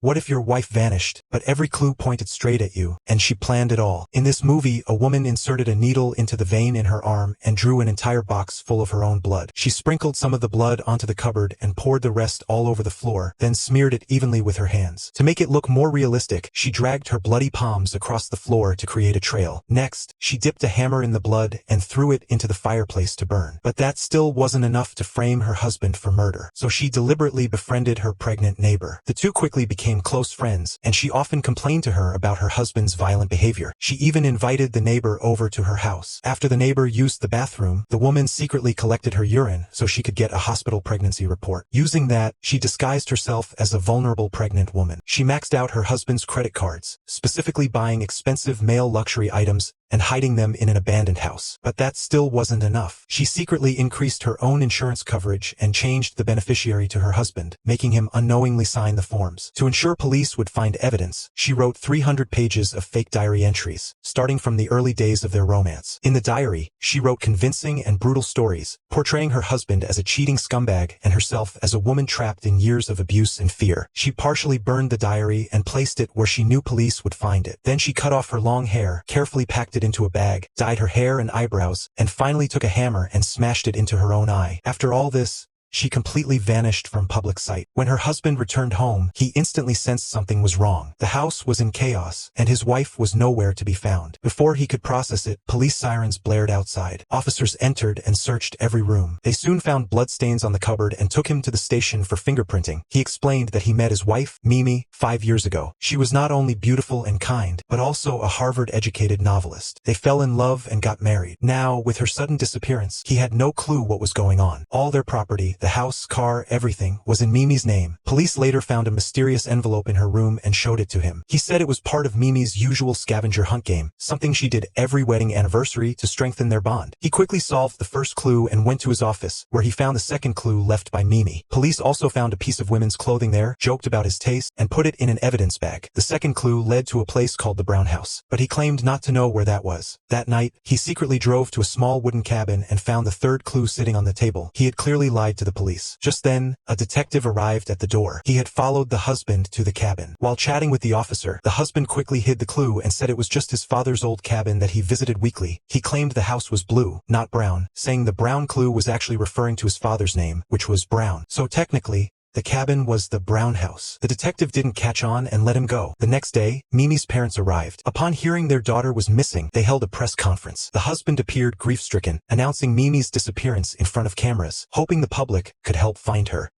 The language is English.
What if your wife vanished, but every clue pointed straight at you, and she planned it all? In this movie, a woman inserted a needle into the vein in her arm and drew an entire box full of her own blood. She sprinkled some of the blood onto the cupboard and poured the rest all over the floor, then smeared it evenly with her hands. To make it look more realistic, she dragged her bloody palms across the floor to create a trail. Next, she dipped a hammer in the blood and threw it into the fireplace to burn. But that still wasn't enough to frame her husband for murder, so she deliberately befriended her pregnant neighbor. The two quickly became close friends, and she often complained to her about her husband's violent behavior. She even invited the neighbor over to her house. After the neighbor used the bathroom, the woman secretly collected her urine so she could get a hospital pregnancy report. Using that, she disguised herself as a vulnerable pregnant woman. She maxed out her husband's credit cards, specifically buying expensive male luxury items and hiding them in an abandoned house. But that still wasn't enough. She secretly increased her own insurance coverage and changed the beneficiary to her husband, making him unknowingly sign the forms. To ensure police would find evidence, she wrote 300 pages of fake diary entries, starting from the early days of their romance. In the diary, she wrote convincing and brutal stories, portraying her husband as a cheating scumbag and herself as a woman trapped in years of abuse and fear. She partially burned the diary and placed it where she knew police would find it. Then she cut off her long hair, carefully packed it into a bag, dyed her hair and eyebrows, and finally took a hammer and smashed it into her own eye. After all this, she completely vanished from public sight. When her husband returned home, he instantly sensed something was wrong. The house was in chaos, and his wife was nowhere to be found. Before he could process it, police sirens blared outside. Officers entered and searched every room. They soon found bloodstains on the cupboard and took him to the station for fingerprinting. He explained that he met his wife, Mimi, 5 years ago. She was not only beautiful and kind, but also a Harvard-educated novelist. They fell in love and got married. Now, with her sudden disappearance, he had no clue what was going on. All their property, the house, car, everything, was in Mimi's name. Police later found a mysterious envelope in her room and showed it to him. He said it was part of Mimi's usual scavenger hunt game, something she did every wedding anniversary to strengthen their bond. He quickly solved the first clue and went to his office, where he found the second clue left by Mimi. Police also found a piece of women's clothing there, joked about his taste, and put it in an evidence bag. The second clue led to a place called the Brown House, but he claimed not to know where that was. That night, he secretly drove to a small wooden cabin and found the third clue sitting on the table. He had clearly lied to the police. Just then, a detective arrived at the door. He had followed the husband to the cabin. While chatting with the officer, the husband quickly hid the clue and said it was just his father's old cabin that he visited weekly. He claimed the house was blue, not brown, saying the brown clue was actually referring to his father's name, which was Brown. So technically, the cabin was the Brown House. The detective didn't catch on and let him go. The next day, Mimi's parents arrived. Upon hearing their daughter was missing, they held a press conference. The husband appeared grief-stricken, announcing Mimi's disappearance in front of cameras, hoping the public could help find her.